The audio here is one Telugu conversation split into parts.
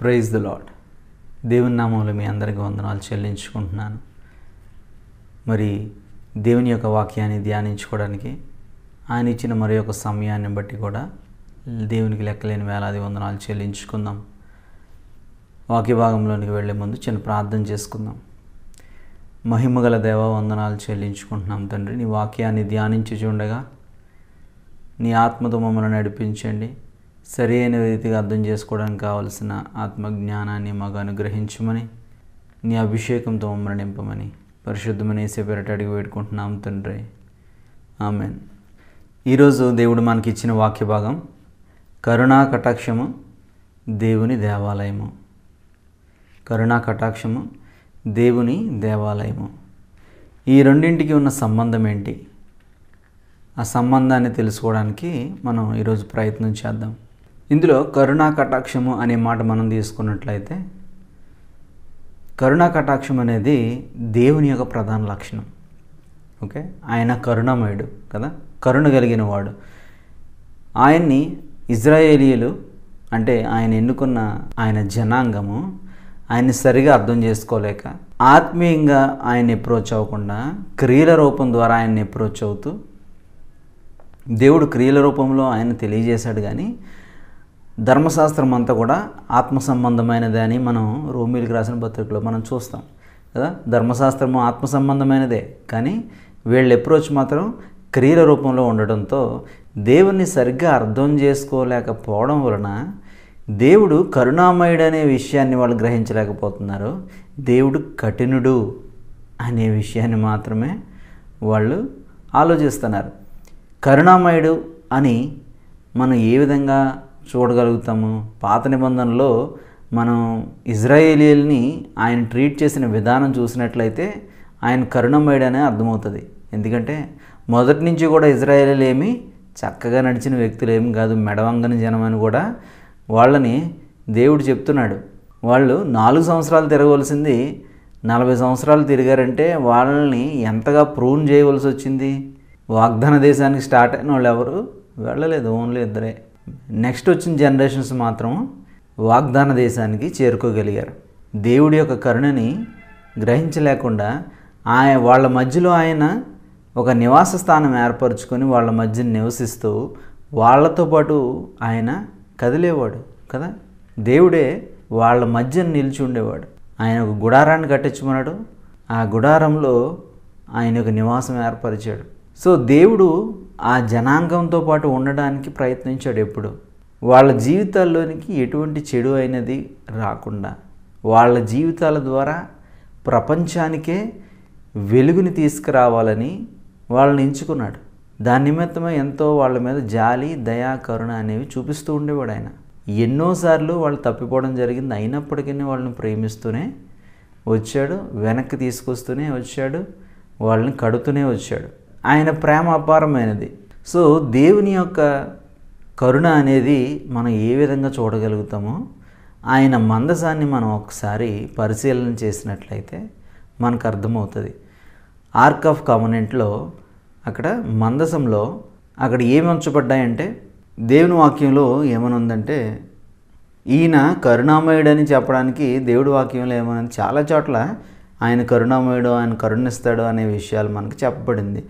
Praise the lord. దేవుని నామములో మీ అందరికీ వందనాలు చెల్లించుకుంటున్నాను. మరి దేవుని యొక్క వాక్యాన్ని ధ్యానించుకోవడానికి ఆయన ఇచ్చిన మరి యొక్క సమయాన్ని బట్టి కూడా దేవునికి లెక్కలేని వేలాది వందనాలు చెల్లించుకుందాం. వాక్య భాగంలోనికి వెళ్ళే ముందు చిన్న ప్రార్థన చేసుకుందాం. మహిమగల దేవ, వందనాలు చెల్లించుకుంటున్నాం తండ్రి. నీ వాక్యాన్ని ధ్యానించుచుండగా నీ ఆత్మతో మమ్మల్ని నడిపించండి. సరైన రీతిగా అర్థం చేసుకోవడానికి కావలసిన ఆత్మజ్ఞానాన్ని మాకు అనుగ్రహించమని, నీ అభిషేకంతో మమ్మల్ని నింపమని పరిశుద్ధమైన యేసు పేరిట అడిగి వేడుకుంటున్నాం తండ్రి. ఆమేన్. ఈరోజు దేవుడు మనకి ఇచ్చిన వాక్య భాగం కరుణా కటాక్షము దేవుని దేవాలయము. కరుణా కటాక్షము దేవుని దేవాలయము. ఈ రెండింటికి ఉన్న సంబంధం ఏంటి? ఆ సంబంధాన్ని తెలుసుకోవడానికి మనం ఈరోజు ప్రయత్నం చేద్దాం. ఇందులో కరుణా కటాక్షము అనే మాట మనం తీసుకున్నట్లయితే, కరుణా కటాక్షం అనేది దేవుని యొక్క ప్రధాన లక్షణం. ఓకే, ఆయన కరుణామయుడు కదా, కరుణ కలిగిన వాడు. ఆయన్ని ఇజ్రాయేలీయులు అంటే ఆయన ఎన్నుకున్న ఆయన జనాంగము ఆయన్ని సరిగా అర్థం చేసుకోలేక, ఆత్మీయంగా ఆయన్ని అప్రోచ్ అవ్వకుండా క్రియల రూపం ద్వారా ఆయన్ని అప్రోచ్ అవుతూ, దేవుడు క్రియల రూపంలో ఆయన తెలియజేశాడు, కానీ ధర్మశాస్త్రం అంతా కూడా ఆత్మ సంబంధమైనదే అని మనం రోమీలకు రాసిన పత్రికలో మనం చూస్తాం కదా. ధర్మశాస్త్రము ఆత్మ సంబంధమైనదే, కానీ వీళ్ళ అప్రోచ్ మాత్రం క్రియల రూపంలో ఉండడంతో దేవుణ్ణి సరిగ్గా అర్థం చేసుకోలేకపోవడం వలన దేవుడు కరుణామయుడు అనే విషయాన్ని వాళ్ళు గ్రహించలేకపోతున్నారు. దేవుడు కఠినుడు అనే విషయాన్ని మాత్రమే వాళ్ళు ఆలోచిస్తున్నారు. కరుణామయుడు అని మనం ఏ విధంగా చూడగలుగుతాము? పాత నిబంధనలో మనం ఇజ్రాయేలీయుల్ని ఆయన ట్రీట్ చేసిన విధానం చూసినట్లయితే ఆయన కరుణామయుడు అనే అర్థమవుతుంది. ఎందుకంటే మొదటి నుంచి కూడా ఇజ్రాయేలీలు ఏమి చక్కగా నడిచిన వ్యక్తులు ఏమి కాదు, మెడవంగని జనం అని కూడా వాళ్ళని దేవుడు చెప్తున్నాడు. వాళ్ళు 4 సంవత్సరాలు తిరగవలసింది 40 సంవత్సరాలు తిరిగారంటే వాళ్ళని ఎంతగా ప్రూన్ చేయవలసి వచ్చింది. వాగ్దాన దేశానికి స్టార్ట్ అయిన వాళ్ళు ఎవరు వెళ్ళలేదు, ఓన్లీ ఇద్దరే. నెక్స్ట్ వచ్చిన జనరేషన్స్ మాత్రం వాగ్దాన దేశానికి చేరుకోగలిగారు. దేవుడి యొక్క కరుణని గ్రహించలేకుండా వాళ్ళ మధ్యలో ఆయన ఒక నివాస స్థానం ఏర్పరచుకొని వాళ్ళ మధ్య నివసిస్తూ వాళ్ళతో పాటు ఆయన కదిలేవాడు కదా. దేవుడే వాళ్ళ మధ్య నిలిచి ఉండేవాడు. ఆయన ఒక గుడారాన్ని కట్టించమన్నాడు, ఆ గుడారంలో ఆయన ఒక నివాసం ఏర్పరిచాడు. సో దేవుడు ఆ జనాంగంతో పాటు ఉండడానికి ప్రయత్నించాడు. ఎప్పుడు వాళ్ళ జీవితాల్లోనికి ఎటువంటి చెడు అయినది రాకుండా వాళ్ళ జీవితాల ద్వారా ప్రపంచానికే వెలుగుని తీసుకురావాలని వాళ్ళని ఎంచుకున్నాడు. దాని నిమిత్తమే ఎంతో వాళ్ళ మీద జాలి, దయా, కరుణ అనేవి చూపిస్తూ ఉండేవాడు ఆయన. ఎన్నోసార్లు వాళ్ళు తప్పిపోవడం జరిగింది, అయినప్పటికీ వాళ్ళని ప్రేమిస్తూనే వచ్చాడు, వెనక్కి తీసుకొస్తూనే వచ్చాడు, వాళ్ళని కడుతూనే వచ్చాడు. ఆయన ప్రేమ అపారమైనది. సో దేవుని యొక్క కరుణ అనేది మనం ఏ విధంగా చూడగలుగుతామో ఆయన మందసాన్ని మనం ఒకసారి పరిశీలన చేసినట్లయితే మనకు అర్థమవుతుంది. ఆర్క్ ఆఫ్ కవెనెంట్లో అక్కడ మందసంలో అక్కడ ఏమి ఉంచబడ్డాయంటే, దేవుని వాక్యంలో ఏమనుందంటే, ఈయన కరుణామయుడని చెప్పడానికి దేవుడి వాక్యంలో ఏమని చాలా చోట్ల ఆయన కరుణామయుడు, ఆయన కరుణిస్తాడు అనే విషయాలు మనకు చెప్పబడింది.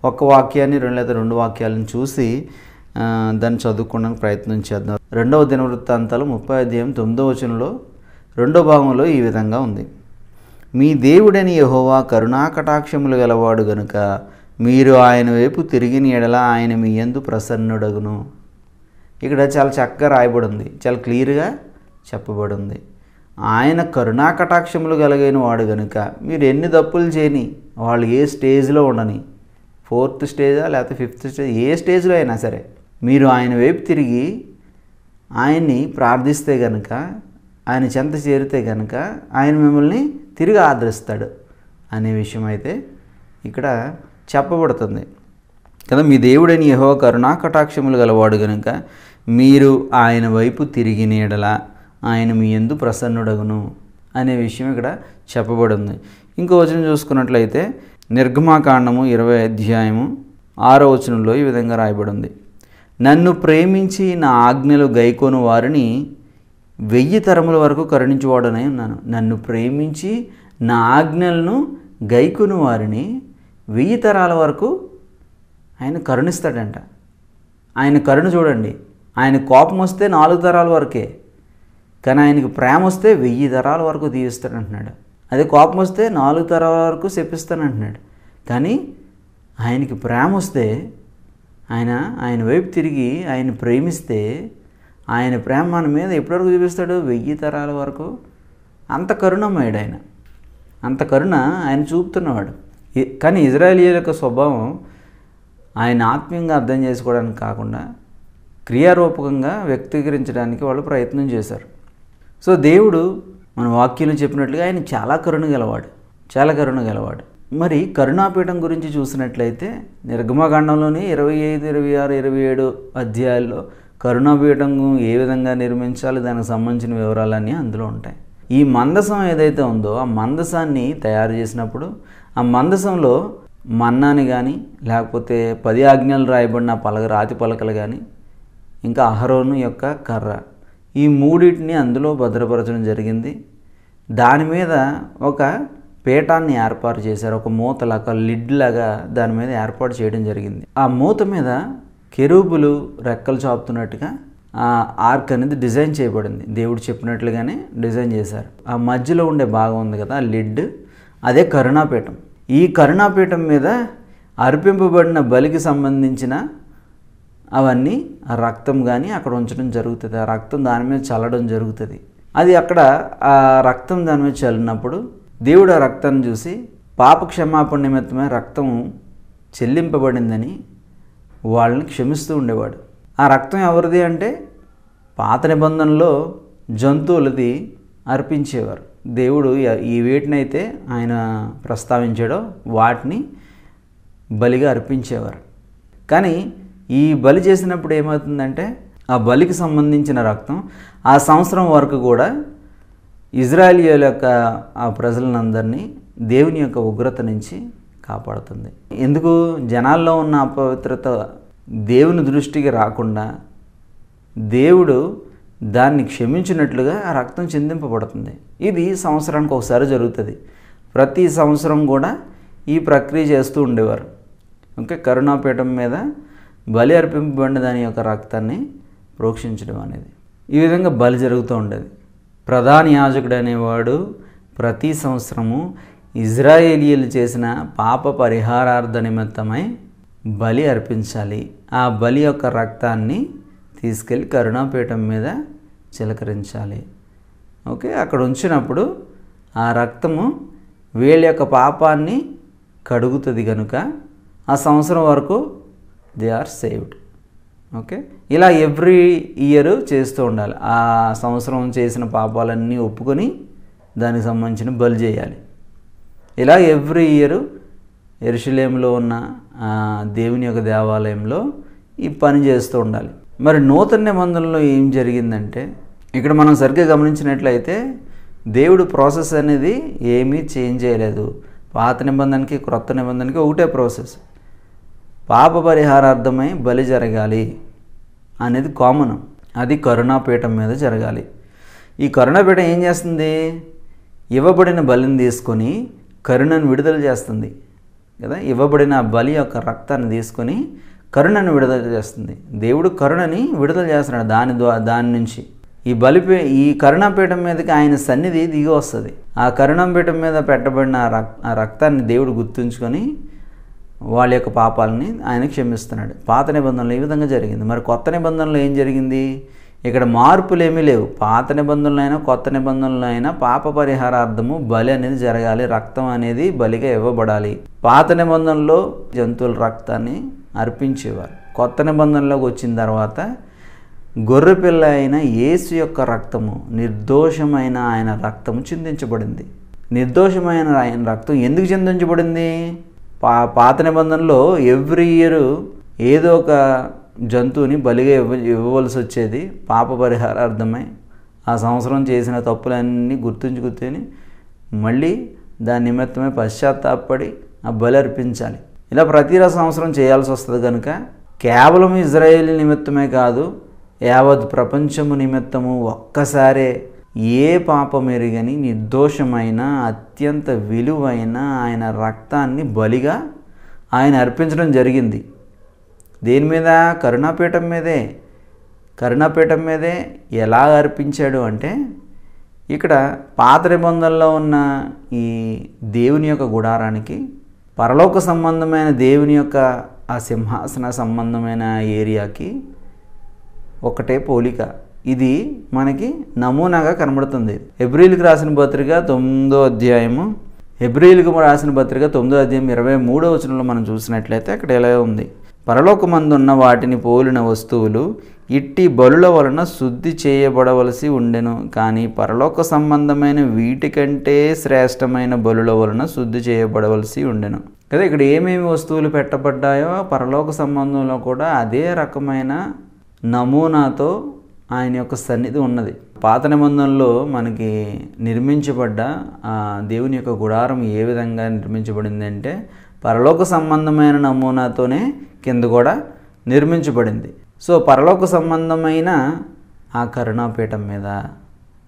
ఒక వాక్యాన్ని లేదా 2 వాక్యాలను చూసి దాన్ని చదువుకోవడానికి ప్రయత్నం చేద్దాం. 2వ దినవృత్తాంతాలు 30:9 2వ భాగంలో ఈ విధంగా ఉంది. మీ దేవుడని యెహోవా కరుణా కటాక్షములు గలవాడు గనుక మీరు ఆయన వైపు తిరిగిన ఎడల ఆయన మీ యందు ప్రసన్నుడగును. ఇక్కడ చాలా చక్కగా రాయబడి ఉంది, చాలా క్లియర్గా చెప్పబడి ఉంది. ఆయన కరుణా కటాక్షములు కలిగిన వాడు కనుక మీరు ఎన్ని తప్పులు చేయని, వాళ్ళు ఏ స్టేజ్లో ఉండని, 4th స్టేజా లేకపోతే 5th స్టేజ్, ఏ స్టేజ్లో అయినా సరే మీరు ఆయన వైపు తిరిగి ఆయన్ని ప్రార్థిస్తే కనుక, ఆయన చెంత చేరితే కనుక ఆయన మిమ్మల్ని తిరిగి ఆదరిస్తాడు అనే విషయం అయితే ఇక్కడ చెప్పబడుతుంది కదా. మీ దేవుడని యెహోవా కరుణా కటాక్షములు గలవాడు కనుక మీరు ఆయన వైపు తిరిగిన ఎడల ఆయన మీ యందు ప్రసన్నుడగును అనే విషయం ఇక్కడ చెప్పబడి ఉంది. ఇంకో వచనం చూసుకున్నట్లయితే నిర్గమాకాండము 20:6 ఈ విధంగా రాయబడి ఉంది. నన్ను ప్రేమించి నా ఆజ్ఞలు గైకొను వారిని 1000 తరముల వరకు కరుణించువాడనై ఉన్నాను. నన్ను ప్రేమించి నా ఆజ్ఞలను గైకొను వారిని 1000 తరాల వరకు ఆయన కరుణిస్తాడంట. ఆయన కరుణ చూడండి, ఆయన కోపం వస్తే 4 తరాల వరకే, కానీ ఆయనకి ప్రేమ వస్తే 1000 తరాల వరకు దీవిస్తాడంటున్నాడు. అదే కోపం వస్తే 4 తరాల వరకు శపిస్తానంటున్నాడు. కానీ ఆయనకి ప్రేమ వస్తే, ఆయన వైపు తిరిగి ఆయన ప్రేమిస్తే ఆయన ప్రేమ మన మీద ఎప్పటివరకు చూపిస్తాడు? 1000 తరాల వరకు. అంత కరుణమయ్యాడు ఆయన, అంత కరుణ ఆయన చూపుతున్నవాడు. కానీ ఇజ్రాయేలీయుల యొక్క స్వభావం ఆయన ఆత్మీయంగా అర్థం చేసుకోవడానికి కాకుండా క్రియారూపకంగా వ్యక్తీకరించడానికి వాళ్ళు ప్రయత్నం చేశారు. సో దేవుడు మన వాక్యంలో చెప్పినట్లుగా ఆయన చాలా కరుణ గలవాడు. మరి కరుణాపీఠం గురించి చూసినట్లయితే నిర్గమకాండంలోని 25, 26, 27 అధ్యాయాల్లో కరుణాపీఠం ఏ విధంగా నిర్మించాలి దానికి సంబంధించిన వివరాలన్నీ అందులో ఉంటాయి. ఈ మందసం ఏదైతే ఉందో ఆ మందసాన్ని తయారు చేసినప్పుడు ఆ మందసంలో మన్నాని కానీ లేకపోతే 10 ఆజ్ఞలు రాయబడిన రాతి పలకలు కానీ ఇంకా అహరోను యొక్క కర్ర, ఈ మూడింటిని అందులో భద్రపరచడం జరిగింది. దాని మీద ఒక పీఠాన్ని ఏర్పాటు చేశారు, ఒక మూతలాగా లిడ్ లాగా దాని మీద ఏర్పాటు చేయడం జరిగింది. ఆ మూత మీద కెరూబులు రెక్కలు చాపుతున్నట్టుగా ఆ ఆర్క్ అనేది డిజైన్ చేయబడింది. దేవుడు చెప్పినట్లుగానే డిజైన్ చేశారు. ఆ మధ్యలో ఉండే భాగం ఉంది కదా ఆ లిడ్, అదే కరుణాపీఠం. ఈ కరుణాపీఠం మీద అర్పింపబడిన బలికి సంబంధించిన అవన్నీ ఆ రక్తం కానీ అక్కడ ఉంచడం జరుగుతుంది. ఆ రక్తం దాని మీద చల్లడం జరుగుతుంది. అది అక్కడ ఆ రక్తం దాని మీద చల్లినప్పుడు దేవుడు ఆ రక్తాన్ని చూసి పాప క్షమాపణ నిమిత్తమే రక్తం చెల్లింపబడిందని వాళ్ళని క్షమిస్తూ ఉండేవాడు. ఆ రక్తం ఎవరిది అంటే పాత నిబంధనలో జంతువులది అర్పించేవారు. దేవుడు ఈ వేటినైతే ఆయన ప్రస్తావించాడో వాటిని బలిగా అర్పించేవారు. కానీ ఈ బలి చేసినప్పుడు ఏమవుతుందంటే ఆ బలికి సంబంధించిన రక్తం ఆ సంవత్సరం వరకు కూడా ఇజ్రాయేలీయుల యొక్క ఆ ప్రజలందరినీ దేవుని యొక్క ఉగ్రత నుంచి కాపాడుతుంది. ఎందుకు? జనాల్లో ఉన్న అపవిత్రత దేవుని దృష్టికి రాకుండా దేవుడు దాన్ని క్షమించినట్లుగా ఆ రక్తం చిందింపబడుతుంది. ఇది సంవత్సరానికి ఒకసారి జరుగుతుంది. ప్రతి సంవత్సరం కూడా ఈ ప్రక్రియ చేస్తూ ఉండేవారు. ఓకే, కరుణాపీఠం మీద బలి అర్పింపబడిన దాని యొక్క రక్తాన్ని ప్రోక్షించడం అనేది ఈ విధంగా బలి జరుగుతూ ఉండేది. ప్రధాన యాజకుడు అనేవాడు ప్రతి సంవత్సరము ఇజ్రాయేలీయులు చేసిన పాప పరిహారార్థ నిమిత్తమై బలి అర్పించాలి. ఆ బలి యొక్క రక్తాన్ని తీసుకెళ్ళి కరుణాపీఠం మీద చిలకరించాలి. ఓకే, అక్కడ ఉంచినప్పుడు ఆ రక్తము వీళ్ళ యొక్క పాపాన్ని కడుగుతుంది కనుక ఆ సంవత్సరం వరకు దే ఆర్ సేవ్డ్. ఓకే, ఇలా ఎవ్రీ ఇయర్ చేస్తూ ఉండాలి. ఆ సంవత్సరం చేసిన పాపాలన్నీ ఒప్పుకొని దానికి సంబంధించిన బలి చేయాలి. ఇలా ఎవ్రీ ఇయర్ యెరూషలేములో ఉన్న దేవుని యొక్క దేవాలయంలో ఈ పని చేస్తూ ఉండాలి. మరి నూతన నిబంధనలో ఏం జరిగిందంటే ఇక్కడ మనం సరిగ్గా గమనించినట్లయితే దేవుడు ప్రాసెస్ అనేది ఏమీ చేంజ్ చేయలేదు. పాత నిబంధనకి క్రొత్త నిబంధనకి ఒకటే ప్రాసెస్. పాప పరిహారార్థమై బలి జరగాలి అనేది కామన్. అది కరుణాపీఠం మీద జరగాలి. ఈ కరుణాపీఠం ఏం చేస్తుంది? ఇవ్వబడిన బలిని తీసుకొని కరుణను విడుదల చేస్తుంది కదా. ఇవ్వబడిన బలి యొక్క రక్తాన్ని తీసుకొని కరుణను విడుదల చేస్తుంది. దేవుడు కరుణని విడుదల చేస్తున్నాడు దాని నుంచి. ఈ కరుణాపీఠం మీదకి ఆయన సన్నిధి దిగి వస్తుంది. ఆ కరుణాపీఠం మీద పెట్టబడిన ఆ రక్తాన్ని దేవుడు గుర్తుంచుకొని వాళ్ళ యొక్క పాపాలని ఆయన క్షమిస్తున్నాడు. పాత నిబంధనలు ఈ విధంగా జరిగింది. మరి కొత్త నిబంధనలో ఏం జరిగింది? ఇక్కడ మార్పులు ఏమీ లేవు. పాత నిబంధనలు అయినా కొత్త నిబంధనలు అయినా పాప పరిహారార్థము బలి అనేది జరగాలి. రక్తం అనేది బలిగా ఇవ్వబడాలి. పాత నిబంధనలో జంతువుల రక్తాన్ని అర్పించేవారు. కొత్త నిబంధనలోకి వచ్చిన తర్వాత గొర్రెపిల్ల అయిన యేసు యొక్క రక్తము, నిర్దోషమైన ఆయన రక్తము చిందించబడింది. నిర్దోషమైన ఆయన రక్తం ఎందుకు చిందించబడింది? పాత నిబంధనలో ఎవ్రీ ఇయర్ ఏదో ఒక జంతువుని బలిగా ఇవ్వవలసి వచ్చేది పాప పరిహారార్థమై. ఆ సంవత్సరం చేసిన తప్పులన్నీ గుర్తుంచుకుని మళ్ళీ దాని నిమిత్తమే పశ్చాత్తాపడి ఆ బలి అర్పించాలి. ఇలా ప్రతి సంవత్సరం చేయాల్సి వస్తుంది కనుక కేవలం ఇజ్రాయేలీ నిమిత్తమే కాదు, యావత్ ప్రపంచము నిమిత్తము ఒక్కసారే ఏ పాపం ఎరుగని నిర్దోషమైన అత్యంత విలువైన ఆయన రక్తాన్ని బలిగా ఆయన అర్పించడం జరిగింది. దేని మీద? కరుణాపీఠం మీదే. కరుణాపీఠం మీదే ఎలా అర్పించాడు అంటే, ఇక్కడ పాత నిబంధనలో ఉన్న ఈ దేవుని యొక్క గుడారానికి పరలోక సంబంధమైన దేవుని యొక్క ఆ సింహాసన సంబంధమైన ఏరియాకి ఒకటే పోలిక. ఇది మనకి నమూనాగా కనబడుతుంది. హెబ్రీయులకు రాసిన పత్రిక 9వ అధ్యాయము 23వ వచనంలో మనం చూసినట్లయితే అక్కడ ఎలా ఉంది? పరలోకమందున్న వాటిని పోలిన వస్తువులు ఇట్టి బలుల వలన శుద్ధి చేయబడవలసి ఉండెను, కానీ పరలోక సంబంధమైన వీటికంటే శ్రేష్టమైన బలుల వలన శుద్ధి చేయబడవలసి ఉండెను కదా. ఇక్కడ ఏమేమి వస్తువులు పెట్టబడ్డాయో పరలోక సంబంధంలో కూడా అదే రకమైన నమూనాతో ఆయన యొక్క సన్నిధి ఉన్నది. పాత నిబంధనలో మనకి నిర్మించబడ్డ దేవుని యొక్క గుడారం ఏ విధంగా నిర్మించబడింది అంటే పరలోక సంబంధమైన నమూనాతోనే కింద కూడా నిర్మించబడింది. సో పరలోక సంబంధమైన ఆ కరుణాపీఠం మీద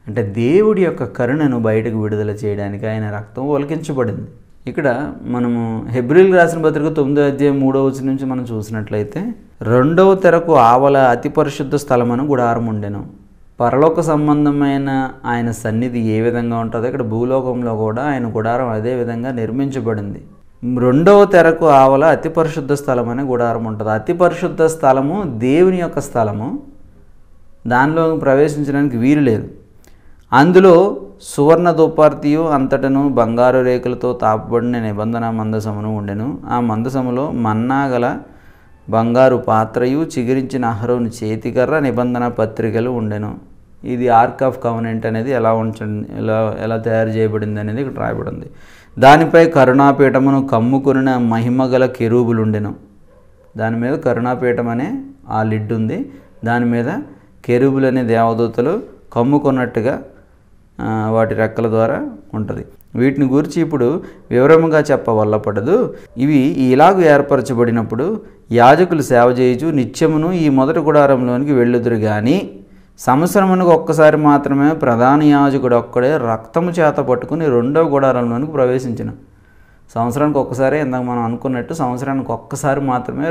అంటే దేవుడి యొక్క కరుణను బయటకు విడుదల చేయడానికి ఆయన రక్తం ఒలికించబడింది. ఇక్కడ మనము హెబ్రీయులకు రాసిన పత్రిక 9వ అధ్యాయం 3వ వచనం నుంచి మనం చూసినట్లయితే, 2వ తెరకు ఆవల అతి పరిశుద్ధ స్థలమను గుడారం ఉండెను. పరలోక సంబంధమైన ఆయన సన్నిధి ఏ విధంగా ఉంటుందో ఇక్కడ భూలోకంలో కూడా ఆయన గుడారం అదే విధంగా నిర్మించబడింది. 2వ తెరకు ఆవల అతి పరిశుద్ధ స్థలం అనే గుడారం ఉంటుంది. అతి పరిశుద్ధ స్థలము దేవుని యొక్క స్థలము, దానిలో ప్రవేశించడానికి వీలు లేదు. అందులో సువర్ణ దుపార్తియు అంతటను బంగారు రేకులతో తాపబడిన నిబంధన మందసమును ఉండెను. ఆ మందసములో మన్నా గల బంగారు పాత్రయు చిగురించిన అహరోను చేతికర్ర నిబంధన పత్రికలు ఉండెను. ఇది ఆర్క్ ఆఫ్ కవెనెంట్ అనేది ఎలా తయారు చేయబడింది అనేది ఇక్కడ రాయబడింది. దానిపై కరుణాపీఠమును కమ్ముకొనిన మహిమగల కెరూబులు ఉండెను. దాని మీద కరుణాపీఠం అనే ఆ లిడ్ ఉంది. దాని మీద కెరూబులు అనే దేవదూతలు కమ్ముకున్నట్టుగా వాటి రెక్కల ద్వారా ఉంటుంది. వీటిని గురించి ఇప్పుడు వివరముగా చెప్పవల్లపడదు. ఇవి ఇలాగూ ఏర్పరచబడినప్పుడు యాజకులు సేవ చేయుచు నిత్యమును ఈ మొదటి గుడారంలోనికి వెళ్ళుదురు కానీ సంవత్సరమునకు ఒక్కసారి మాత్రమే ప్రధాన యాజకుడు ఒక్కడే రక్తము చేత పట్టుకుని 2వ గుడారంలోనికి ప్రవేశించిన. సంవత్సరానికి ఒక్కసారి ఇందాక మనం అనుకున్నట్టు సంవత్సరానికి ఒక్కసారి మాత్రమే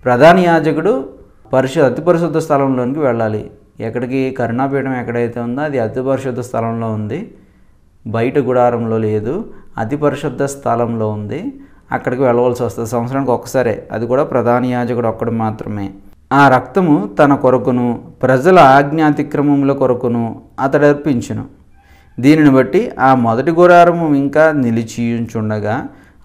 ప్రధాన యాజకుడు అతి పరిశుద్ధ స్థలంలోనికి వెళ్ళాలి. ఎక్కడికి? కరుణాపీఠం ఎక్కడైతే ఉందో అది అతి పరిశుద్ధ స్థలంలో ఉంది, బయట గుడారంలో లేదు, అతి పరిశుద్ధ స్థలంలో ఉంది. అక్కడికి వెళ్ళవలసి వస్తుంది సంవత్సరానికి ఒక్కసారే, అది కూడా ప్రధాన యాజకుడు ఒక్కడు మాత్రమే. ఆ రక్తము తన కొరకును ప్రజల ఆజ్ఞాతిక్రమముల కొరకును అతడు అర్పించును. దీనిని బట్టి ఆ మొదటి గుడారము ఇంకా నిలిచియుంచుండగా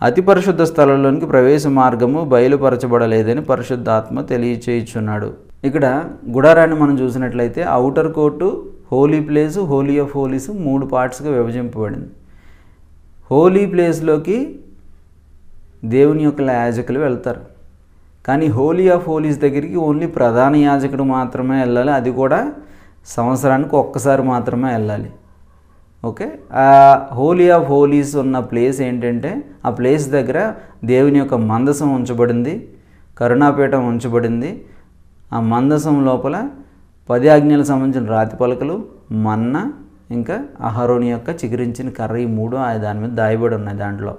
అతి పరిశుద్ధ స్థలంలోనికి ప్రవేశ మార్గము బయలుపరచబడలేదని పరిశుద్ధాత్మ తెలియచేయుచున్నాడు. ఇక్కడ గుడారాన్ని మనం చూసినట్లయితే outer court, holy place, holy of holies 3 పార్ట్స్గా విభజింపబడింది. హోలీ ప్లేస్లోకి దేవుని యొక్క యాజకులు వెళ్తారు, కానీ హోలీ ఆఫ్ హోలీస్ దగ్గరికి ఓన్లీ ప్రధాన యాజకుడు మాత్రమే వెళ్ళాలి. అది కూడా సంవత్సరానికి ఒక్కసారి మాత్రమే వెళ్ళాలి. ఓకే, ఆ హోలీ ఆఫ్ హోలీస్ ఉన్న ప్లేస్ ఏంటంటే ఆ ప్లేస్ దగ్గర దేవుని యొక్క మందసం ఉంచబడింది, కరుణాపీఠం ఉంచబడింది. ఆ మందసం లోపల 10 ఆజ్ఞలకు సంబంధించిన రాతి పలకలు, మన్నా, ఇంకా అహరోని యొక్క చిగురించిన కర్ర, ఈ 3 దాని మీద దాయబడి ఉన్నాయి. దాంట్లో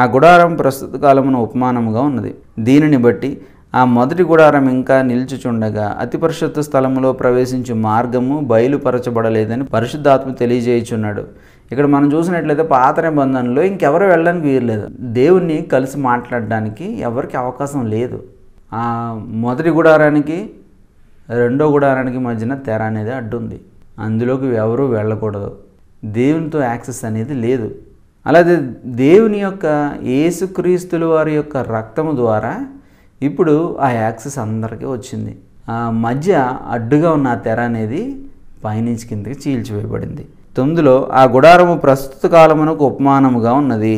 ఆ గుడారం ప్రస్తుత కాలమున ఉపమానముగా ఉన్నది. దీనిని బట్టి ఆ మొదటి గుడారం ఇంకా నిల్చుచుండగా అతి పరిశుద్ధ స్థలములో ప్రవేశించే మార్గము బయలుపరచబడలేదని పరిశుద్ధాత్మ తెలియజేయుచున్నాడు. ఇక్కడ మనం చూసినట్లయితే పాత నిబంధనలో ఇంకెవరు వెళ్ళడానికి వీరలేదు. దేవుణ్ణి కలిసి మాట్లాడడానికి ఎవరికి అవకాశం లేదు. ఆ మొదటి గుడారానికి 2వ గుడారానికి మధ్యన తెర అనేది అడ్డుంది. అందులోకి ఎవరూ వెళ్ళకూడదు. దేవునితో యాక్సెస్ అనేది లేదు. అలాగే దేవుని యొక్క యేసుక్రీస్తుల వారి యొక్క రక్తము ద్వారా ఇప్పుడు ఆ యాక్సెస్ అందరికీ వచ్చింది. ఆ మధ్య అడ్డుగా ఉన్న ఆ తెర అనేది పైనుంచి కిందకి చీల్చివేయబడింది. 9లో ఆ గుడారము ప్రస్తుత కాలమునకు ఉపమానముగా ఉన్నది.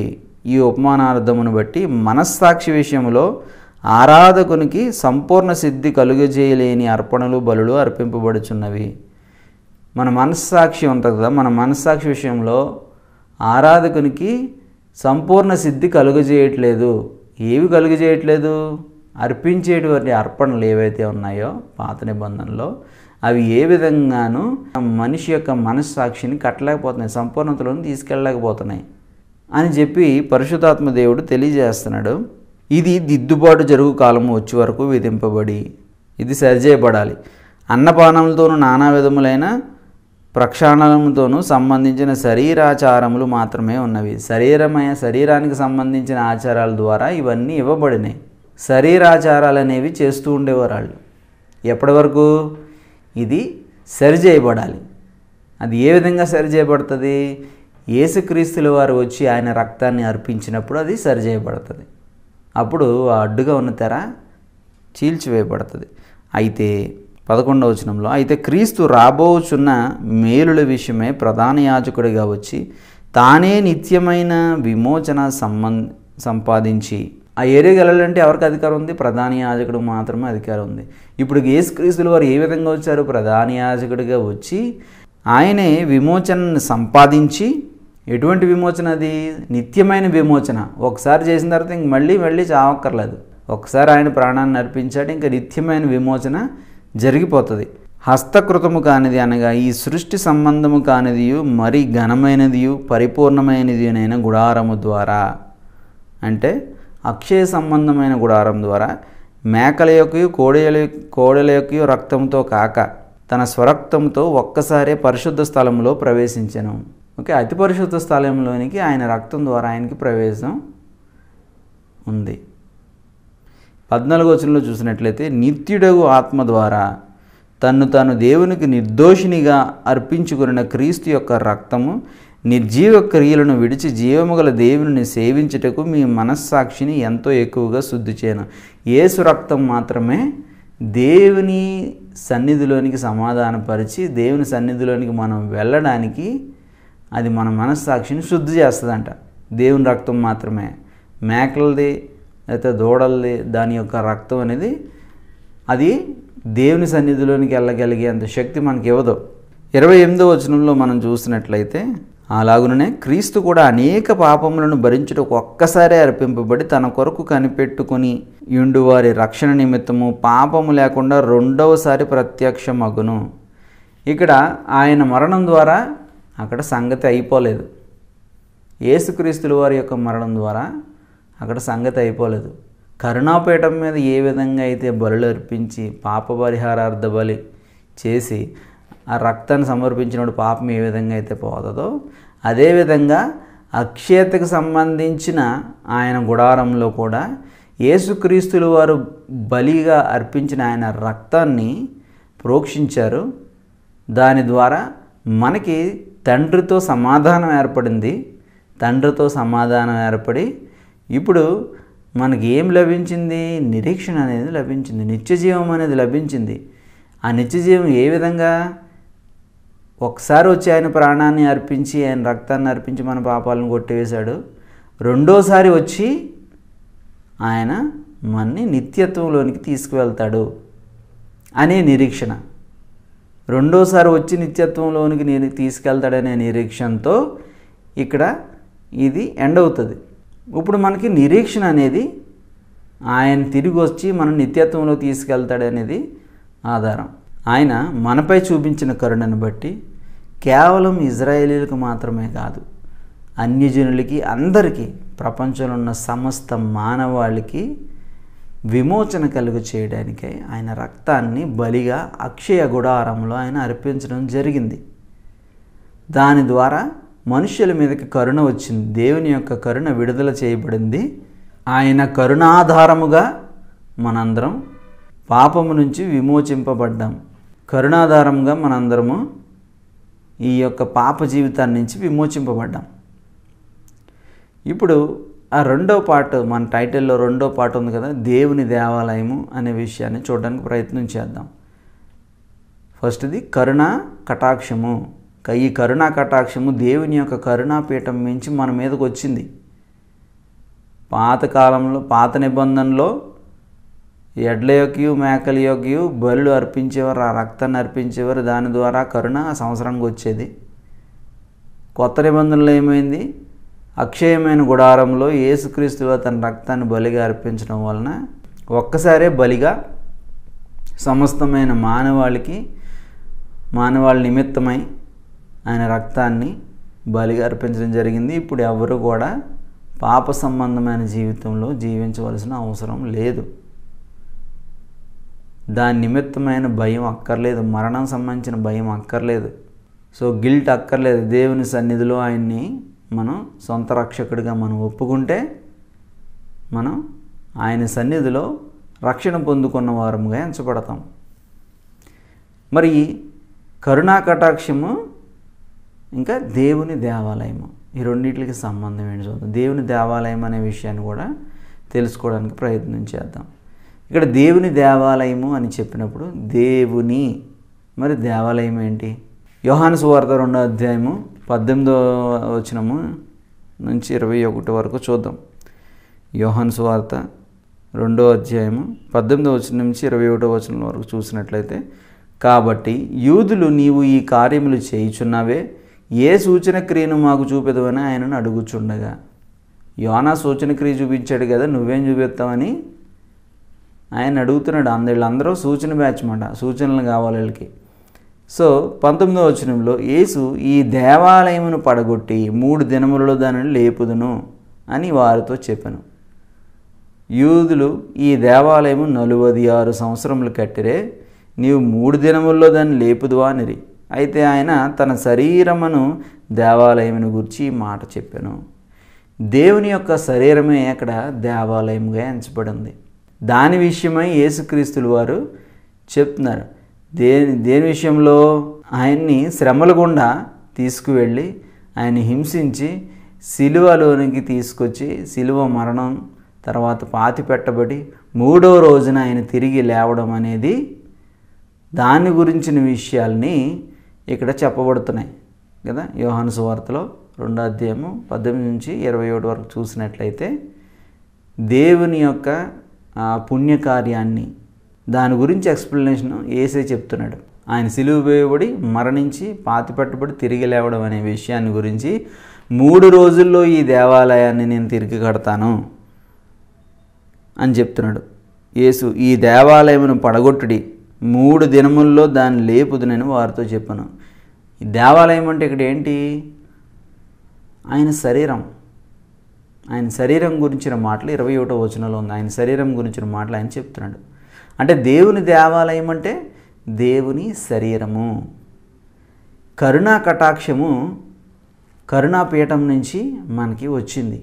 ఈ ఉపమానార్థమును బట్టి మనస్సాక్షి విషయంలో ఆరాధకునికి సంపూర్ణ సిద్ధి కలుగజేయలేని అర్పణలు, బలులు అర్పింపబడుచున్నవి. మన మనస్సాక్షి ఉంటుంది కదా, మన మనస్సాక్షి విషయంలో ఆరాధకునికి సంపూర్ణ సిద్ధి కలుగజేయట్లేదు. ఏవి కలుగజేయట్లేదు? అర్పించేటువంటి అర్పణలు ఏవైతే ఉన్నాయో పాత నిబంధనలో అవి ఏ విధంగానూ మనిషి యొక్క మనస్సాక్షిని కట్టలేకపోతున్నాయి, సంపూర్ణతలోని తీసుకెళ్ళలేకపోతున్నాయి అని చెప్పి పరిశుద్ధాత్మ దేవుడు తెలియజేస్తున్నాడు. ఇది దిద్దుబాటు జరుగు కాలము వచ్చే వరకు విధింపబడి ఇది సరిచేయబడాలి. అన్నపానములతోనూ నానా విధములైన ప్రక్షాళనలతోనూ సంబంధించిన శరీరాచారములు మాత్రమే ఉన్నవి. శరీరానికి సంబంధించిన ఆచారాల ద్వారా ఇవన్నీ ఇవ్వబడినాయి. శరీరాచారాలు అనేవి చేస్తూ ఉండేవారు వాళ్ళు. ఎప్పటి వరకు? ఇది సరిచేయబడాలి. అది ఏ విధంగా సరిచేయబడుతుంది? యేసుక్రీస్తుల వారు వచ్చి ఆయన రక్తాన్ని అర్పించినప్పుడు అది సరిచేయబడుతుంది. అప్పుడు ఆ అడ్డుగా ఉన్న తెర చీల్చివేయబడుతుంది. అయితే 11వ వచనంలో, అయితే క్రీస్తు రాబోచున్న మేలుల విషయమై ప్రధాన యాజకుడిగా వచ్చి తానే నిత్యమైన విమోచన సంపాదించి ఆ ఏరియాకి వెళ్ళాలంటే ఎవరికి అధికారం ఉంది? ప్రధాన యాజకుడు మాత్రమే అధికారం ఉంది. ఇప్పుడు యేసుక్రీస్తుల వారు ఏ విధంగా వచ్చారు? ప్రధాన యాజకుడిగా వచ్చి ఆయనే విమోచనను సంపాదించి, ఎటువంటి విమోచన అది? నిత్యమైన విమోచన. ఒకసారి చేసిన తర్వాత ఇంక మళ్ళీ చావక్కర్లేదు. ఒకసారి ఆయన ప్రాణాన్ని అర్పించాడు, ఇంకా నిత్యమైన విమోచన జరిగిపోతుంది. హస్తకృతము కానిది అనగా ఈ సృష్టి సంబంధము కానిదియు మరి ఘనమైనదియు పరిపూర్ణమైనదినైన గుడారము ద్వారా, అంటే అక్షయ సంబంధమైన గుడారం ద్వారా మేకల యొక్కయు కోడెల యొక్కయు రక్తంతో కాక తన స్వరక్తంతో ఒక్కసారే పరిశుద్ధ స్థలంలో ప్రవేశించెను. ఓకే, అతి పరిశుద్ధ స్థలంలోనికి ఆయన రక్తం ద్వారా ఆయనకి ప్రవేశం ఉంది. 14వ వచనంలో చూసినట్లయితే, నిత్యుడగు ఆత్మ ద్వారా తన్ను తాను దేవునికి నిర్దోషినిగా అర్పించుకున్న క్రీస్తు యొక్క రక్తము నిర్జీవ క్రియలను విడిచి జీవముగల దేవుని సేవించుటకు మీ మనస్సాక్షిని ఎంతో ఎక్కువగా శుద్ధి చేయను. యేసు రక్తం మాత్రమే దేవుని సన్నిధిలోనికి సమాధానపరిచి దేవుని సన్నిధిలోనికి మనం వెళ్ళడానికి అది మన మనస్సాక్షిని శుద్ధి చేస్తుందంట. దేవుని రక్తం మాత్రమే. మేకలది అయితే దూడలది దాని యొక్క రక్తం అనేది అది దేవుని సన్నిధిలోనికి వెళ్ళగలిగేంత శక్తి మనకి ఇవ్వదు. 28వ వచనంలో మనం చూసినట్లయితే, అలాగుననే క్రీస్తు కూడా అనేక పాపములను భరించుటకు ఒక్కసారే అర్పింపబడి తన కొరకు కనిపెట్టుకుని యుండు వారి రక్షణ నిమిత్తము పాపము లేకుండా రెండవసారి ప్రత్యక్షమగును. ఇక్కడ ఆయన మరణం ద్వారా అక్కడ సంగతి అయిపోలేదు. యేసుక్రీస్తుల వారి యొక్క మరణం ద్వారా అక్కడ సంగతి అయిపోలేదు. కరుణాపీఠం మీద ఏ విధంగా అయితే బలులు అర్పించి పాప పరిహారార్థ బలి చేసి ఆ రక్తాన్ని సమర్పించినప్పుడు పాపం ఏ విధంగా అయితే పోతుందో, అదేవిధంగా అక్షయతకు సంబంధించిన ఆయన గుడారంలో కూడా యేసుక్రీస్తుల వారు బలిగా అర్పించిన ఆయన రక్తాన్ని ప్రోక్షించారు. దాని ద్వారా మనకి తండ్రితో సమాధానం ఏర్పడింది. తండ్రితో సమాధానం ఏర్పడి ఇప్పుడు మనకి ఏం లభించింది? నిరీక్షణ అనేది లభించింది, నిత్యజీవం అనేది లభించింది. ఆ నిత్యజీవం ఏ విధంగా? ఒకసారి వచ్చి ఆయన ప్రాణాన్ని అర్పించి ఆయన రక్తాన్ని అర్పించి మన పాపాలను కొట్టివేశాడు. రెండోసారి వచ్చి ఆయన మనని నిత్యత్వంలోనికి తీసుకువెళ్తాడు అనే నిరీక్షణ. రెండోసారి వచ్చి నిత్యత్వంలోనికి తీసుకెళ్తాడనే నిరీక్షణతో ఇక్కడ ఇది ఎండ్ అవుతుంది. ఇప్పుడు మనకి నిరీక్షణ అనేది ఆయన తిరిగి వచ్చి మనం నిత్యత్వంలో తీసుకెళ్తాడనేది ఆధారం. ఆయన మనపై చూపించిన కరుణను బట్టి కేవలం ఇజ్రాయేలీలకు మాత్రమే కాదు, అన్యజనులకి, అందరికీ, ప్రపంచంలో ఉన్న సమస్త మానవాళికి విమోచన కలుగు చేయడానికై ఆయన రక్తాన్ని బలిగా అక్షయ గుడారంలో ఆయన అర్పించడం జరిగింది. దాని ద్వారా మనుష్యుల మీదకి కరుణ వచ్చింది. దేవుని యొక్క కరుణ విడుదల చేయబడింది. ఆయన కరుణాధారముగా మనందరం పాపము నుంచి విమోచింపబడ్డాం. కరుణాధారంగా మనందరము ఈ యొక్క పాప జీవితాన్ని నుంచి విమోచింపబడ్డాం. ఇప్పుడు ఆ రెండో పార్ట్, మన టైటిల్లో రెండో పార్ట్ ఉంది కదా, దేవుని దేవాలయము అనే విషయాన్ని చూడడానికి ప్రయత్నం చేద్దాం. ఫస్ట్ది కరుణా కటాక్షము. ఈ కరుణా కటాక్షము దేవుని యొక్క కరుణాపీఠం మించి మన మీదకి వచ్చింది. పాతకాలంలో, పాత నిబంధనలో ఎడ్ల యొక్కయు మేకల యొక్కయు బలులు అర్పించేవారు, ఆ రక్తాన్ని అర్పించేవారు. దాని ద్వారా కరుణ సంవత్సరానికి వచ్చేది. కొత్త నిబంధనలో ఏమైంది? అక్షయమైన గుడారంలో యేసుక్రీస్తు తన రక్తాన్ని బలిగా అర్పించడం వలన ఒక్కసారే బలిగా సమస్తమైన మానవాళికి మానవాళి నిమిత్తమై ఆయన రక్తాన్ని బలిగా అర్పించడం జరిగింది. ఇప్పుడు ఎవరు కూడా పాప సంబంధమైన జీవితంలో జీవించవలసిన అవసరం లేదు. దాని నిమిత్తమైన భయం అక్కర్లేదు, మరణం సంబంధించిన భయం అక్కర్లేదు. సో గిల్ట్ అక్కర్లేదు. దేవుని సన్నిధిలో ఆయన్ని మనం సొంత రక్షకుడిగా మనం ఒప్పుకుంటే మనం ఆయన సన్నిధిలో రక్షణ పొందుకున్న వారముగా ఎంచబడతాం. మరి కరుణా కటాక్షము ఇంకా దేవుని దేవాలయము, ఈ రెండింటికి సంబంధం ఏంటి చూద్దాం. దేవుని దేవాలయం అనే విషయాన్ని కూడా తెలుసుకోవడానికి ప్రయత్నం చేద్దాం. ఇక్కడ దేవుని దేవాలయము అని చెప్పినప్పుడు దేవుని మరి దేవాలయం ఏంటి? యోహాను సువార్త 2వ అధ్యాయము 18వ వచనము నుంచి 21 వరకు చూద్దాం. యోహాను సువార్త 2వ అధ్యాయము 18వ వచనం నుంచి 21వ వచనం వరకు చూసినట్లయితే, కాబట్టి యూదులు నీవు ఈ కార్యములు చేయుచున్నావే, ఏ సూచన క్రియను మాకు చూపెదవని ఆయనను అడుగుచుండగా, యోనా సూచన క్రియ చూపించాడు కదా, నువ్వేం చూపిస్తావని ఆయన అడుగుతున్నాడు. వీళ్ళందరూ సూచన బ్యాచ్ మాట, సూచనలు కావాలి వీళ్ళకి. సో 19వ వచనంలో, యేసు ఈ దేవాలయమును పడగొట్టి 3 దినములలో దానిని లేపుదును అని వారితో చెప్పాను. యూదులు ఈ దేవాలయము 46 సంవత్సరములు కట్టిరే, నీవు 3 దినముల్లో దాన్ని లేపుదువా అనిరి. అయితే ఆయన తన శరీరమును దేవాలయమును గురించి ఈ మాట చెప్పాను. దేవుని యొక్క శరీరమే అక్కడ దేవాలయముగా ఎంచబడింది. దాని విషయమై యేసుక్రీస్తుల వారు చెప్తున్నారు. దేని విషయంలో? ఆయన్ని శ్రమల గుండా తీసుకువెళ్ళి ఆయన్ని హింసించి సిలువలోనికి తీసుకొచ్చి సిలువ మరణం తర్వాత పాతి పెట్టబడి 3వ రోజున ఆయన తిరిగి లేవడం అనేది, దాని గురించిన విషయాల్ని ఇక్కడ చెప్పబడుతున్నాయి కదా. యోహాను సువార్తలో 2వ అధ్యాయము 18 నుంచి 21 వరకు చూసినట్లయితే దేవుని యొక్క పుణ్యకార్యాన్ని, దాని గురించి ఎక్స్ప్లెనేషన్ యేసే చెప్తున్నాడు. ఆయన సిలువ వేయబడి మరణించి పాతిపెట్టబడి తిరిగి లేవడం అనే విషయాన్ని గురించి 3 రోజుల్లో ఈ దేవాలయాన్ని నేను తిరిగి కడతాను అని చెప్తున్నాడు యేసు. ఈ దేవాలయమును పడగొట్టుడి, 3 దినముల్లో దాన్ని లేపుదునని వారితో చెప్పాను. ఈ దేవాలయం అంటే ఇక్కడ ఏంటి? ఆయన శరీరం. ఆయన శరీరం గురించిన మాటలు 21వ వచనంలో ఉంది. ఆయన శరీరం గురించిన మాటలు ఆయన చెప్తున్నాడు. అంటే దేవుని దేవాలయం అంటే దేవుని శరీరము. కరుణా కటాక్షము కరుణాపీఠం నుంచి మనకి వచ్చింది.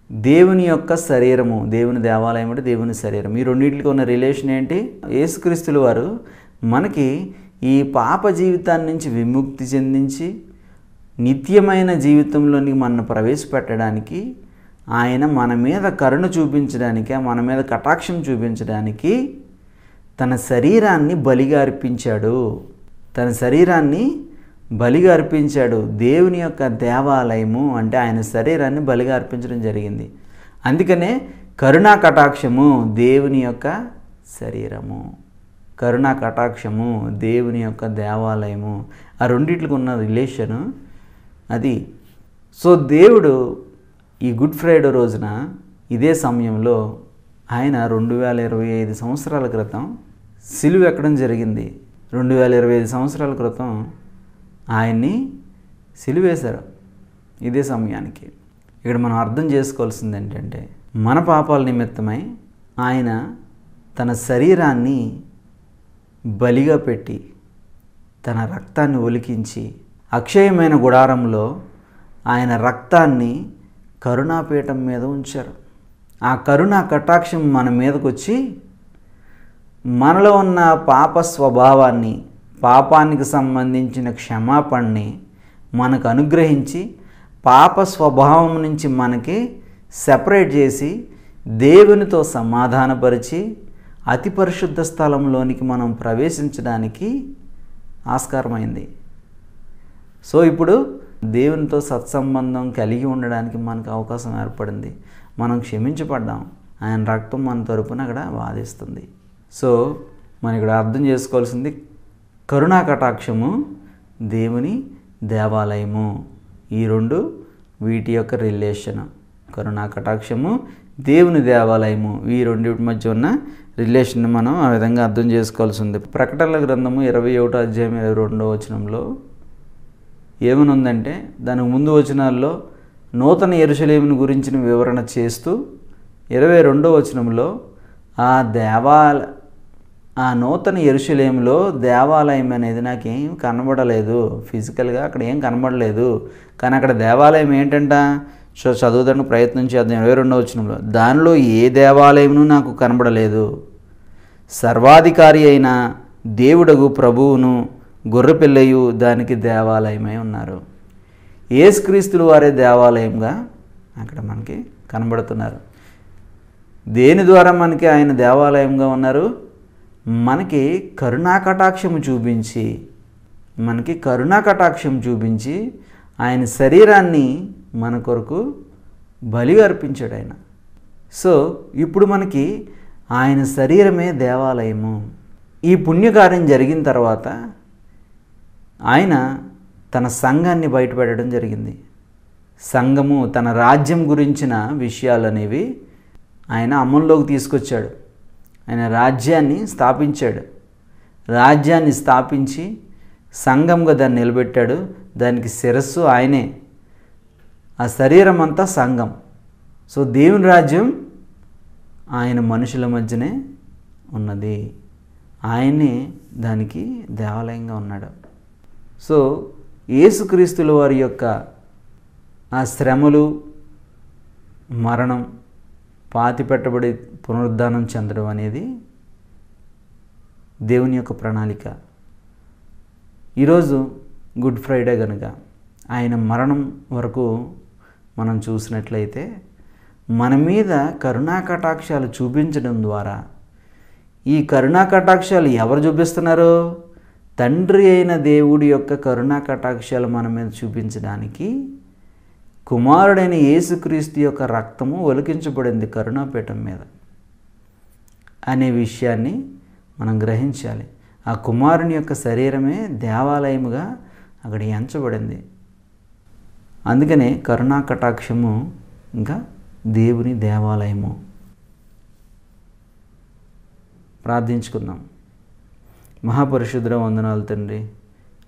దేవుని యొక్క శరీరము, దేవుని దేవాలయం అంటే దేవుని శరీరం. ఈ రెండింటికి ఉన్న రిలేషన్ ఏంటి? యేసుక్రీస్తుల వారు మనకి ఈ పాప జీవితాన్ని నుంచి విముక్తి చెందించి నిత్యమైన జీవితంలోనికి మనను ప్రవేశపెట్టడానికి, ఆయన మన మీద కరుణ చూపించడానికి, మన మీద కటాక్షం చూపించడానికి తన శరీరాన్ని బలిగా అర్పించాడు. తన శరీరాన్ని బలిగా అర్పించాడు. దేవుని యొక్క దేవాలయము అంటే ఆయన శరీరాన్ని బలిగా అర్పించడం జరిగింది. అందుకనే కరుణా కటాక్షము దేవుని యొక్క శరీరము, కరుణా కటాక్షము దేవుని యొక్క దేవాలయము. ఆ రెండిట్లకు ఉన్న రిలేషను అది. సో దేవుడు ఈ గుడ్ ఫ్రైడే రోజున ఇదే సమయంలో ఆయన 2025 సంవత్సరాల క్రితం సిలువ ఎక్కడం జరిగింది. 2025 సంవత్సరాల క్రితం ఆయన్ని సిలువేశారు ఇదే సమయానికి. ఇక్కడ మనం అర్థం చేసుకోవాల్సింది ఏంటంటే, మన పాపాల నిమిత్తమై ఆయన తన శరీరాన్ని బలిగా పెట్టి తన రక్తాన్ని ఒలికించి అక్షయమైన గుడారంలో ఆయన రక్తాన్ని కరుణాపీఠం మీద ఉంచారు. ఆ కరుణా కటాక్షం మన మీదకు వచ్చి మనలో ఉన్న పాప స్వభావాన్ని, పాపానికి సంబంధించిన క్షమాపణని మనకు అనుగ్రహించి పాప స్వభావం నుంచి మనకి సెపరేట్ చేసి దేవునితో సమాధానపరిచి అతి పరిశుద్ధ స్థలంలోనికి మనం ప్రవేశించడానికి ఆస్కారమైంది. సో ఇప్పుడు దేవునితో సత్సంబంధం కలిగి ఉండడానికి మనకు అవకాశం ఏర్పడింది. మనం క్షమించబడ్డాం. ఆయన రక్తం మన తరపున అక్కడ వాదిస్తుంది. సో మనం ఇక్కడ అర్థం చేసుకోవాల్సింది, కరుణా కటాక్షము దేవుని దేవాలయము. ఈ రెండు వీటి యొక్క రిలేషన్. కరుణా కటాక్షము దేవుని దేవాలయము. ఈ రెండింటి మధ్య ఉన్న రిలేషన్ మనం ఆ విధంగా అర్థం చేసుకోవాల్సి ఉంది. ప్రకటనల గ్రంథము 21వ అధ్యాయం 22వ వచనంలో ఏమని ఉందంటే, దానికి ముందు వచనాల్లో నూతన యెరూషలేమును గురించిన వివరణ చేస్తూ 22వ వచనంలో ఆ నూతన యెరూషలేములో దేవాలయం అనేది నాకేం కనబడలేదు, ఫిజికల్గా అక్కడ ఏం కనబడలేదు. కానీ అక్కడ దేవాలయం ఏంటంట, చదువుదానికి ప్రయత్నం చేద్దాం. 22వ వచనంలో, దానిలో ఏ దేవాలయమును నాకు కనబడలేదు, సర్వాధికారి అయిన దేవుడగు ప్రభువును గొర్రెపిల్లయు దానికి దేవాలయమై ఉన్నారు. యేసుక్రీస్తుల వారే దేవాలయంగా అక్కడ మనకి కనబడుతున్నారు. దేని ద్వారా మనకి ఆయన దేవాలయంగా ఉన్నారు? మనకి కరుణాకటాక్షము చూపించి ఆయన శరీరాన్ని మన కొరకు బలిగా అర్పించాడు ఆయన. సో ఇప్పుడు మనకి ఆయన శరీరమే దేవాలయము. ఈ పుణ్యకార్యం జరిగిన తర్వాత ఆయన తన సంఘాన్ని బయటపెట్టడం జరిగింది. సంఘము తన రాజ్యం గురించిన విషయాలు అనేవి ఆయన అమల్లోకి తీసుకొచ్చాడు. ఆయన రాజ్యాన్ని స్థాపించి సంఘంగా దాన్ని నిలబెట్టాడు. దానికి శిరస్సు ఆయనే, ఆ శరీరం అంతా సంఘం. సో దేవుని రాజ్యం ఆయన మనుషుల మధ్యనే ఉన్నది, ఆయనే దానికి దేవాలయంగా ఉన్నాడు. సో యేసుక్రీస్తుల వారి యొక్క ఆ శ్రమలు, మరణం, పాతిపెట్టబడి పునరుద్ధానం చెందడం అనేది దేవుని యొక్క ప్రణాళిక. ఈరోజు గుడ్ ఫ్రైడే కనుక ఆయన మరణం వరకు మనం చూసినట్లయితే మన మీద కరుణాకటాక్షాలు చూపించడం ద్వారా, ఈ కరుణాకటాక్షాలు ఎవరు చూపిస్తున్నారు? తండ్రి అయిన దేవుడి యొక్క కరుణాకటాక్షాలు మన మీద చూపించడానికి కుమారుడైన యేసుక్రీస్తు యొక్క రక్తము ఒలికించబడింది కరుణాపీఠం మీద అనే విషయాన్ని మనం గ్రహించాలి. ఆ కుమారుని యొక్క శరీరమే దేవాలయముగా అక్కడ ఎంచబడింది. అందుకనే కరుణాకటాక్షము ఇంకా దేవుని దేవాలయము. ప్రార్థించుకుందాం. మహాపరిశుద్ధ వందనాలు తండ్రి,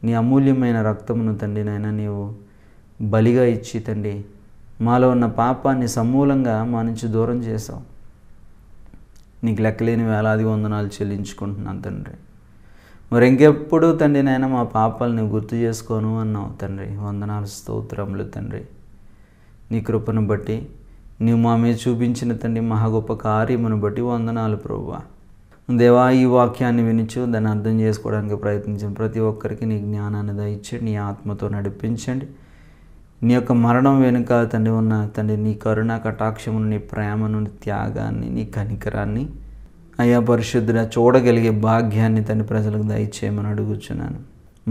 నీ అమూల్యమైన రక్తమును తండ్రి నాయన నీవు బలిగా ఇచ్చి తండ్రి మాలో ఉన్న పాపాన్ని సమూలంగా మా నుంచి దూరం చేసావు. నీకు లెక్కలేని వేలాది వందనాలు చెల్లించుకుంటున్నాను తండ్రి. మరి ఇంకెప్పుడు తండ్రి నాయన మా పాపాలను గుర్తు చేసుకోను అన్నావు తండ్రి. వందనాలు, స్తోత్రములు తండ్రి. నీ కృపను బట్టి నీవు మా మీద చూపించిన తండ్రి మహా గొప్ప కార్యమును బట్టి వందనాలు ప్రభువా. దేవా, ఈ వాక్యాన్ని వినిచు దాన్ని అర్థం చేసుకోవడానికి ప్రయత్నించండి. ప్రతి ఒక్కరికి నీ జ్ఞానాన్ని దయచేయండి, నీ ఆత్మతో నడిపించండి. నీ యొక్క మరణం వెనుక తండ్రి ఉన్న తండ్రి నీ కరుణ కటాక్షమును, నీ ప్రేమను, నీ త్యాగాన్ని, నీ కనికరాన్ని అయ్యా పరిశుద్ధుడ చూడగలిగే భాగ్యాన్ని తండ్రి ప్రజలకు దయచేయమని అడుగుచున్నాను.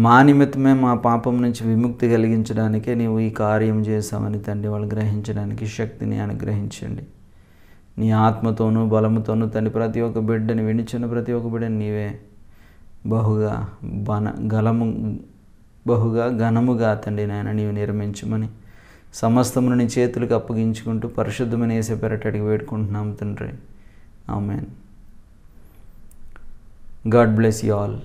మా నిమిత్తమే మా పాపం నుంచి విముక్తి కలిగించడానికే నీవు ఈ కార్యం చేశామని తండ్రి వాళ్ళు గ్రహించడానికి శక్తిని అనుగ్రహించండి. నీ ఆత్మతోనూ బలముతోనూ తండ్రి ప్రతి ఒక్క బిడ్డని వినిచిన ప్రతి ఒక్క బిడ్డని నీవే బహుగా ఘనముగా తండ్రి నాయన నీవు నిర్మించమని సమస్తమును నీ చేతులకు అప్పగించుకుంటూ పరిశుద్ధమైన యేసు పేరట అడిగి వేడుకుంటున్నాం తండ్రి. ఆమేన్. God bless you all.